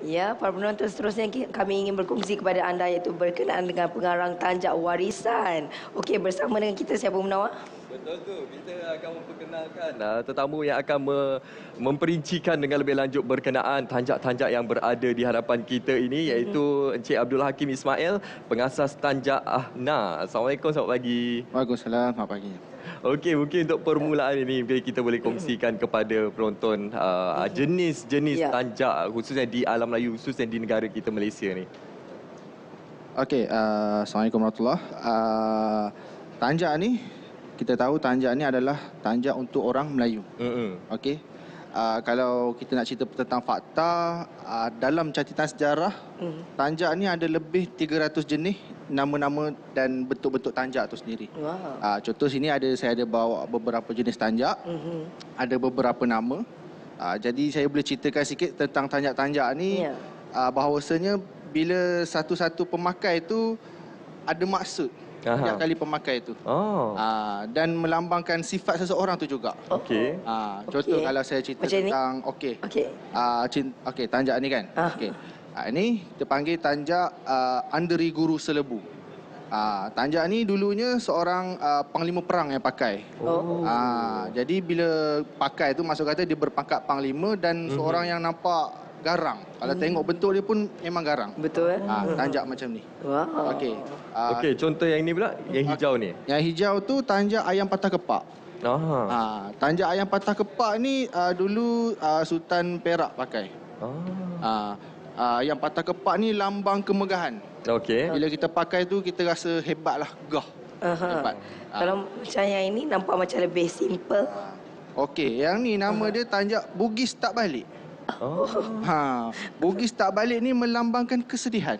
Ya, para penonton, seterusnya kami ingin berkongsi kepada anda iaitu berkenaan dengan pengarang tanjak warisan. Okey, bersama dengan kita siapa Munawar? Betul tu, kita akan memperkenalkan tetamu yang akan memperincikan dengan lebih lanjut berkenaan tanjak-tanjak yang berada di hadapan kita ini, iaitu Encik Abdul Hakim Ismail, pengasas Tanjak Ahna. Assalamualaikum, selamat pagi. Waalaikumsalam, selamat pagi. Okey, mungkin untuk permulaan ini mungkin kita boleh kongsikan kepada penonton jenis-jenis tanjak khususnya di alam Melayu, khususnya di negara kita Malaysia ni. Okey, Assalamualaikum warahmatullahi. Tanjak ni, kita tahu tanjak ni adalah tanjak untuk orang Melayu. Okey. Kalau kita nak cerita tentang fakta, dalam catatan sejarah, tanjak ni ada lebih 300 jenis nama-nama dan bentuk-bentuk tanjak tu sendiri. Wow. Contoh sini saya ada bawa beberapa jenis tanjak, ada beberapa nama. Jadi saya boleh ceritakan sikit tentang tanjak-tanjak ni, bahawasanya bila satu-satu pemakai tu ada maksud setiap kali pemakai itu. Dan melambangkan sifat seseorang tu juga. Okey. Contoh kalau saya cerita macam tentang tanjak ni kan. Okey. Ini kita panggil tanjak Anderi Guru Selebu. Tanjak ni dulunya seorang panglima perang yang pakai. Jadi bila pakai tu maksud kata dia berpangkat panglima dan seorang yang nampak garang. Kalau tengok bentuk dia pun memang garang. Betul. Tanjak macam ni. Wow. Okey. Okey, contoh yang ini pula, yang hijau ni. Yang hijau tu tanjak ayam patah kepak. Tanjak ayam patah kepak ni dulu Sultan Perak pakai. Yang patah kepak ni lambang kemegahan. Okey. Bila kita pakai tu kita rasa hebatlah, gah. Hebat. Kalau macam yang ini nampak macam lebih simple. Okey, yang ni nama dia tanjak Bugis tak balik. Bugis tak balik ni melambangkan kesedihan.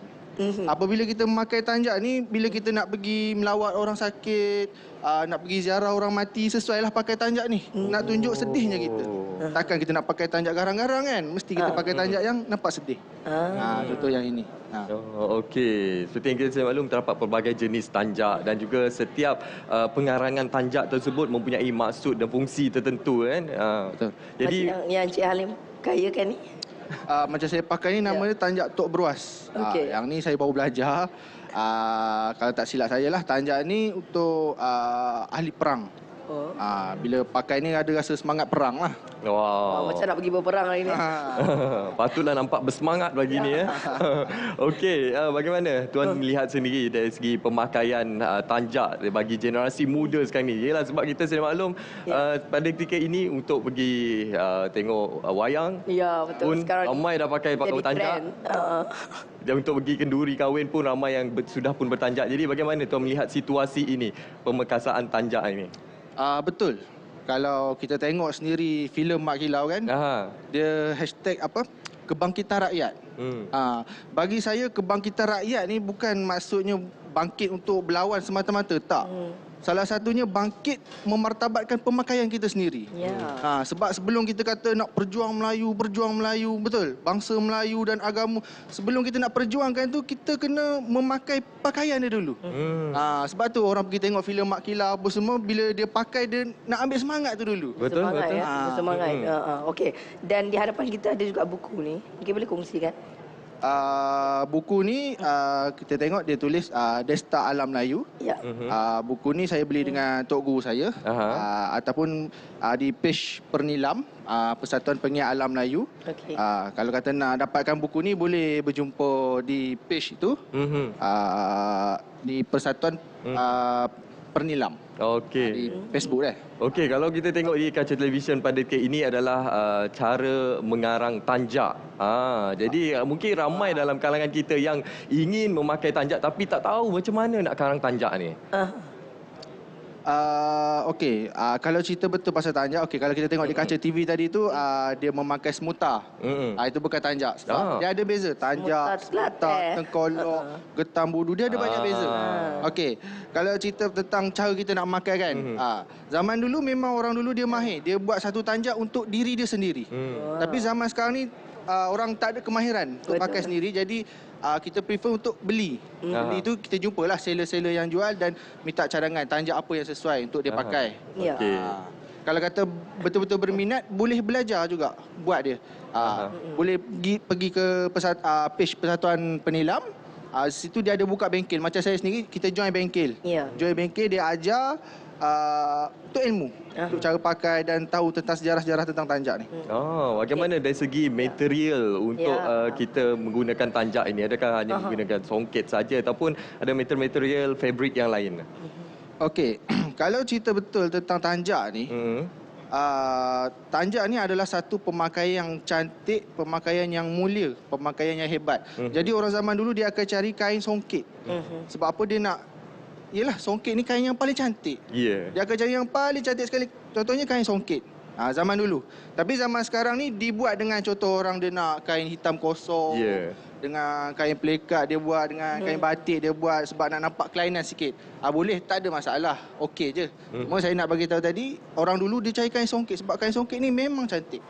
Apabila kita memakai tanjak ni, bila kita nak pergi melawat orang sakit, nak pergi ziarah orang mati, sesuailah pakai tanjak ni. Nak tunjuk sedihnya kita. Takkan kita nak pakai tanjak garang-garang kan? Mesti kita pakai tanjak yang nampak sedih. Contoh yang ini. Okey. Seperti yang kita maklum, terdapat pelbagai jenis tanjak dan juga setiap pengarangan tanjak tersebut mempunyai maksud dan fungsi tertentu kan. Betul. Jadi yang Encik Halim kaya kan ni? Macam saya pakai ni nama dia tanjak Tok Beruas. Yang ni saya baru belajar. Kalau tak silap saya lah, tanjak ni untuk ahli perang. Bila pakai ni ada rasa semangat perang lah. Wow. Macam nak pergi berperang hari ni. Patutlah nampak bersemangat bagi ni ya. Okey, bagaimana tuan melihat sendiri dari segi pemakaian tanjak bagi generasi muda sekarang ni? Yalah, sebab kita sedia maklum pada ketika ini untuk pergi tengok wayang. Ya, betul. Pun Sekarang ramai dah pakai tanjak. Dan untuk pergi kenduri kahwin pun ramai yang sudah pun bertanjak. Jadi bagaimana tuan melihat situasi ini, pemekasaan tanjak ini? Betul. Kalau kita tengok sendiri filem Mak Kilau kan, dia hashtag apa? Kebangkitan rakyat. Bagi saya kebangkitan rakyat ni bukan maksudnya bangkit untuk berlawan semata-mata, tak. Salah satunya bangkit memartabatkan pemakaian kita sendiri. Sebab sebelum kita kata nak berjuang Melayu, betul. Bangsa Melayu dan agama, sebelum kita nak perjuangkan tu, kita kena memakai pakaian dia dulu. Sebab tu orang pergi tengok filem Mak Kilau apa semua, bila dia pakai dia nak ambil semangat tu dulu. Betul, semangat, betul. Semangat. Okey. Dan di hadapan kita ada juga buku ni. Mungkin boleh kongsikan? Buku ni kita tengok dia tulis Desta Alam Melayu. Buku ni saya beli dengan tok guru saya, ataupun di page Pernilam, Persatuan Pengiat Alam Melayu. Kalau kata nak dapatkan buku ni boleh berjumpa di page itu, di Persatuan Pernilam. Okey. Di Facebook dah. Okey, kalau kita tengok di kaca televisyen pada ketika ini adalah cara mengarang tanjak. Jadi mungkin ramai dalam kalangan kita yang ingin memakai tanjak tapi tak tahu macam mana nak karang tanjak ni. Okey, kalau cerita betul pasal tanjak, okey, kalau kita tengok di kaca TV tadi tu, dia memakai semutar. Itu bukan tanjak. Sebab dia ada beza. Tanjak, semutar, tengkolok, getam budu, dia ada banyak beza. Okey, kalau cerita tentang cara kita nak memakai kan, zaman dulu memang orang dulu dia mahir. Dia buat satu tanjak untuk diri dia sendiri. Tapi zaman sekarang ni orang tak ada kemahiran untuk pakai sendiri, jadi kita prefer untuk beli. Beli tu kita jumpalah seller-seller yang jual dan minta cadangan tanjak apa yang sesuai untuk dia pakai. Okey. kalau kata betul-betul berminat, boleh belajar juga buat dia. Boleh pergi ke page Persatuan Penilam. Situ dia ada buka bengkel. Macam saya sendiri, kita join bengkel. Join bengkel, dia ajar untuk ilmu, untuk cara pakai dan tahu tentang sejarah-sejarah tentang tanjak ni. Bagaimana dari segi material untuk kita menggunakan tanjak ini? Adakah hanya menggunakan songket saja ataupun ada material fabric yang lain? Okey, kalau cerita betul tentang tanjak ni, tanjak ni adalah satu pemakaian yang cantik, pemakaian yang mulia, pemakaian yang hebat. Jadi orang zaman dulu dia akan cari kain songket. Sebab apa dia nak? Yelah, songket ni kain yang paling cantik. Dia akan cari yang paling cantik sekali. Contohnya kain songket. Zaman dulu. Tapi zaman sekarang ni dibuat dengan contoh orang dia nak kain hitam kosong. Dengan kain plekat dia buat, dengan kain batik dia buat sebab nak nampak kelainan sikit. Boleh, tak ada masalah. Okey je. Cuma saya nak bagi tahu tadi, orang dulu dia cari kain songket sebab kain songket ni memang cantik.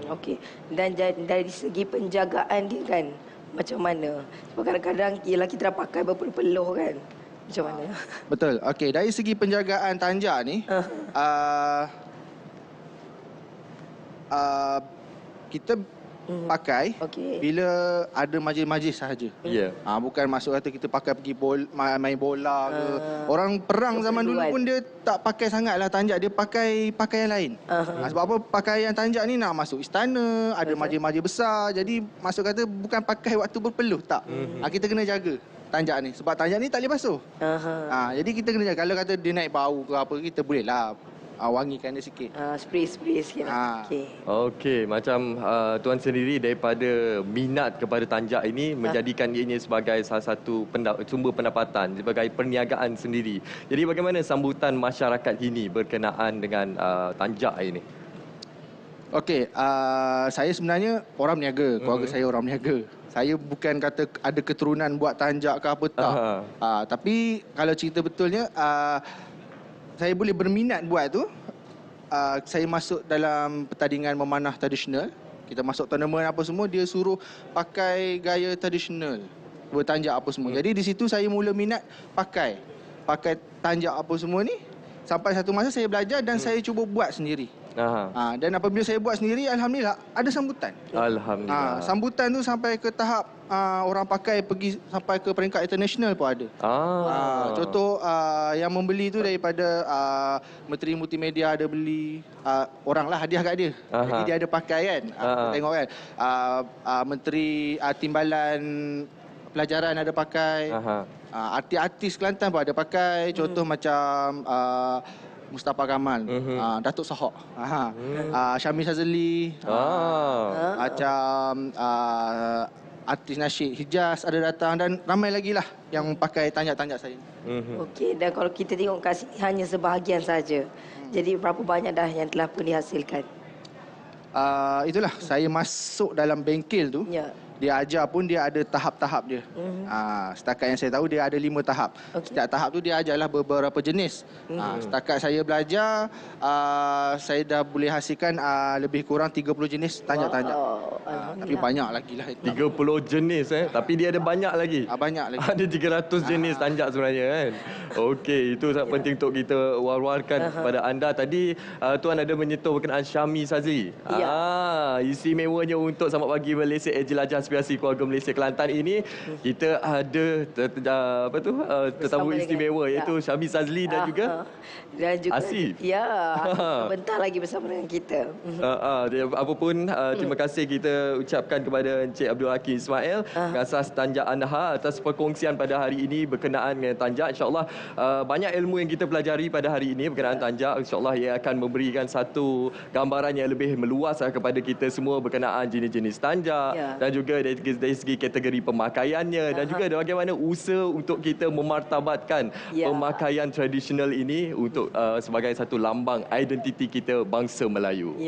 Okey. Dan dari segi penjagaan dia kan, macam mana? Sebab kadang-kadang ialah kita dah pakai berpeluh-peluh kan. Macam mana? Betul. Okey, dari segi penjagaan tanjak ni, kita pakai bila ada majlis-majlis sahaja. Bukan maksud kata kita pakai pergi main bola ke. Orang perang zaman dulu pun dia tak pakai sangatlah tanjak, dia pakai pakaian lain. Sebab apa, pakaian tanjak ni nak masuk istana, ada majlis-majlis besar. Jadi maksud kata bukan pakai waktu berpeluh, tak. Kita kena jaga tanjak ni sebab tanjak ni tak boleh basuh. Jadi kita kena jaga. Kalau kata dia naik bau ke apa, kita bolehlah wangikan dia sikit. Spray sikit. Okey, macam tuan sendiri daripada minat kepada tanjak ini menjadikan ianya sebagai salah satu sumber pendapatan, sebagai perniagaan sendiri. Jadi bagaimana sambutan masyarakat kini berkenaan dengan tanjak ini? Okey, saya sebenarnya orang berniaga, keluarga saya orang berniaga. Saya bukan kata ada keturunan buat tanjak ke apa, tak. Tapi kalau cerita betulnya, saya boleh berminat buat tu. Saya masuk dalam pertandingan memanah tradisional. Kita masuk tournament apa semua, dia suruh pakai gaya tradisional, bertanjak apa semua. Jadi di situ saya mula minat pakai tanjak apa semua ni. Sampai satu masa saya belajar dan saya cuba buat sendiri. Dan apabila saya buat sendiri, alhamdulillah ada sambutan. Alhamdulillah. Sambutan tu sampai ke tahap orang pakai pergi sampai ke peringkat international pun ada. Contoh yang membeli tu daripada Menteri Multimedia ada beli, orang lah hadiah kat dia. Jadi dia ada pakai kan. Tengok kan. Menteri Timbalan Pelajaran ada pakai. Artis-artis Kelantan pun ada pakai. Contoh macam Mustafa Kamal, Datuk Sahok, Syamil Shazali, macam artis nasyid Hijaz ada datang dan ramai lagi lah yang pakai tanjak-tanjak saya. Okey, dan kalau kita tengok kat sini hanya sebahagian saja. Jadi berapa banyak dah yang telah pun dihasilkan? Itulah, saya masuk dalam bengkel tu. Dia ajar pun dia ada tahap-tahap dia. Setakat yang saya tahu dia ada 5 tahap. Setiap tahap tu dia ajarlah beberapa jenis. Setakat saya belajar, saya dah boleh hasilkan lebih kurang 30 jenis tanjak-tanjak. Tapi banyak lagi lah. 30 jenis tapi dia ada banyak lagi. Banyak lagi. Ada 300 jenis tanjak sebenarnya kan. Okey, itu sangat penting untuk kita war-warkan kepada anda. Tadi tuan ada menyentuh berkenaan Syamil Shazali. Istimewanya untuk Selamat Pagi Malaysia Jelajah Aspirasi Keluarga Malaysia Kelantan ini, kita ada tetamu istimewa iaitu Syamil Shazali dan juga Asif. Bentar lagi bersama dengan kita. Apa pun terima kasih kita ucapkan kepada Encik Abdul Hakim Ismail asas Tanjak Anha atas perkongsian pada hari ini berkenaan dengan tanjak. InsyaAllah banyak ilmu yang kita pelajari pada hari ini berkenaan tanjak. InsyaAllah ia akan memberikan satu gambaran yang lebih meluas kepada kita semua berkenaan jenis-jenis tanjak dan juga dari segi kategori pemakaiannya dan juga bagaimana usaha untuk kita memartabatkan pemakaian tradisional ini untuk sebagai satu lambang identiti kita bangsa Melayu.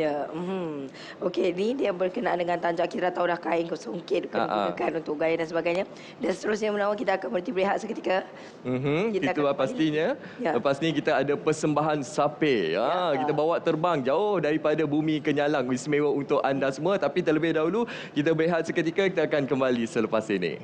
Okey, ni dia berkenaan dengan tanjak. Kita dah tahu dah kain songket digunakan untuk gaya dan sebagainya. Dan seterusnya menawan kita akan berhenti berehat seketika. Itu pastinya. Lepas ni kita ada persembahan sape. Kita bawa terbang jauh daripada bumi ke Nyalang, istimewa untuk anda semua. Tapi terlebih dahulu kita berehat seketika, kita akan kembali selepas ini.